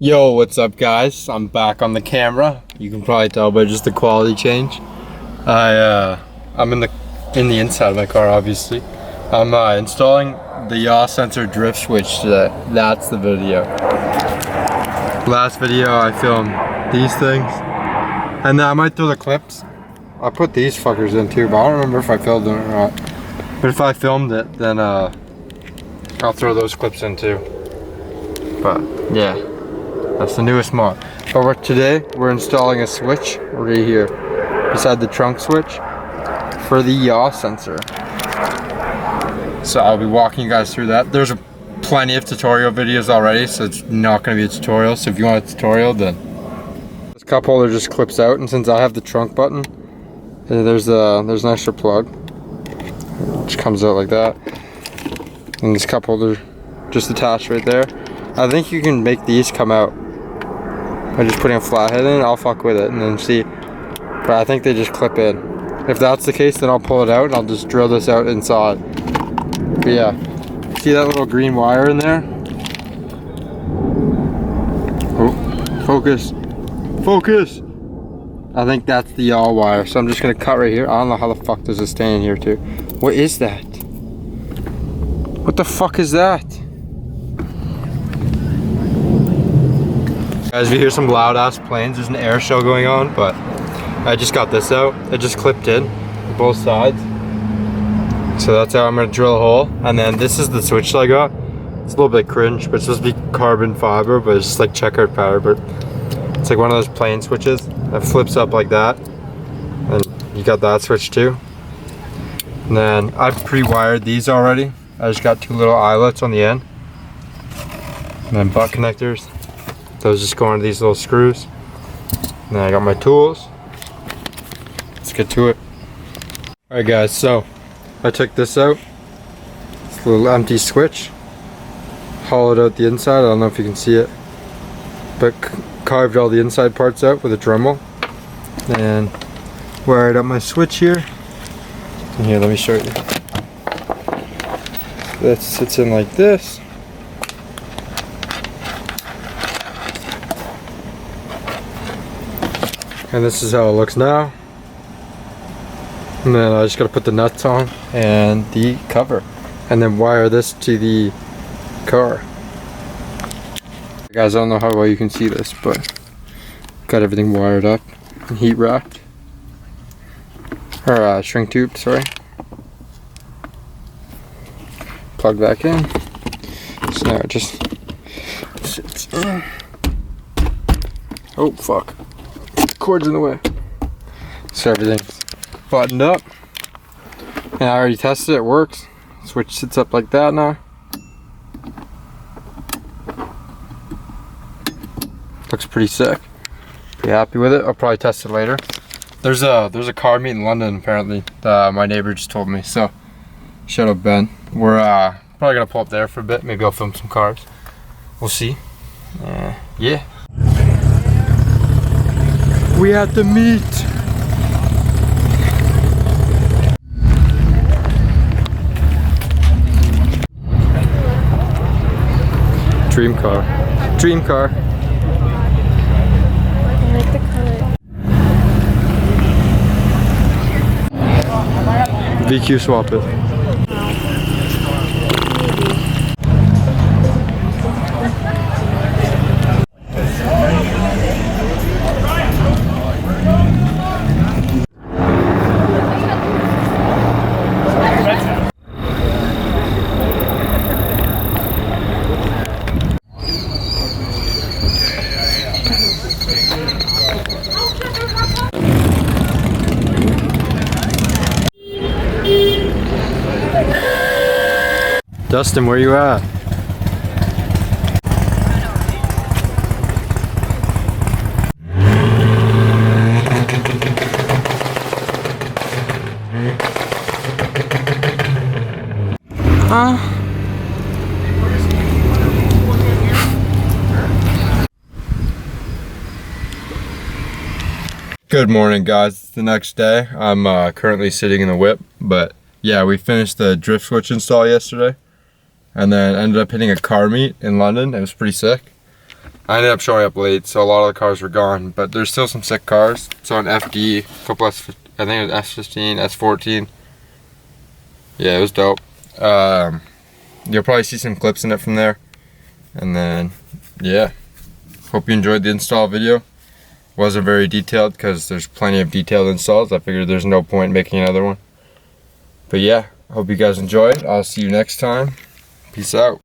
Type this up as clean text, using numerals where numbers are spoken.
Yo, what's up guys? I'm back on the camera. You can probably tell by just the quality change. I'm in the inside of my car, obviously. I'm installing the yaw sensor drift switch today. That's the video. Last video I filmed these things. And then I might throw the clips. I put these fuckers in too, but I don't remember if I filmed them or not. But if I filmed it, then I'll throw those clips in too. But yeah. That's the newest mod. But today we're installing a switch right here beside the trunk switch for the yaw sensor. So I'll be walking you guys through that. There's plenty of tutorial videos already, so it's not going to be a tutorial. So if you want a tutorial, then this cup holder just clips out, and since I have the trunk button, there's an extra plug which comes out like that, and this cup holder just attached right there. I think you can make these come out by just putting a flathead in. I'll fuck with it and then see. But I think they just clip in. If that's the case, then I'll pull it out and I'll just drill this out inside. But yeah, see that little green wire in there? Oh, focus. Focus! I think that's the yaw wire. So I'm just gonna cut right here. I don't know how the fuck does it stay in here too. What is that? What the fuck is that? Guys, we hear some loud ass planes. There's an air show going on, but I just got this out. It just clipped in both sides. So that's how I'm gonna drill a hole. And then this is the switch that I got. It's a little bit cringe, but it's supposed to be carbon fiber, but it's just like checkered pattern. But it's like one of those plain switches that flips up like that. And you got that switch too. And then I've pre-wired these already. I just got two little eyelets on the end. And then butt connectors. Those just go into these little screws. And then I got my tools. Let's get to it. Alright guys, so I took this out. It's a little empty switch. Hollowed out the inside. I don't know if you can see it. But carved all the inside parts out with a Dremel. And wired up my switch here. And here, let me show you. That sits in like this. And this is how it looks now. And then I just gotta put the nuts on and the cover. And then wire this to the car. Guys, I don't know how well you can see this, but got everything wired up and heat wrapped. Or shrink tube, sorry. Plug back in. So now it just sits in. Oh fuck. Cord's in the way. So everything's buttoned up. And I already tested it, it works. Switch sits up like that now. Looks pretty sick. Pretty happy with it. I'll probably test it later. There's a car meet in London apparently that my neighbor just told me. So shout out Ben. We're probably gonna pull up there for a bit. Maybe I'll film some cars. We'll see. Yeah. We at the meet. Dream car. Dream car. I like the color. VQ swap it. Dustin, where you at? Good morning guys, it's the next day. I'm currently sitting in the whip, but yeah, we finished the drift switch install yesterday and then ended up hitting a car meet in London. It was pretty sick. I ended up showing up late, so a lot of the cars were gone, but there's still some sick cars. So an FD, a couple I think it was S15, S14. Yeah, it was dope. You'll probably see some clips in it from there. And then, yeah. Hope you enjoyed the install video. Wasn't very detailed because there's plenty of detailed installs. I figured there's no point making another one. But yeah, hope you guys enjoyed. I'll see you next time. Peace out.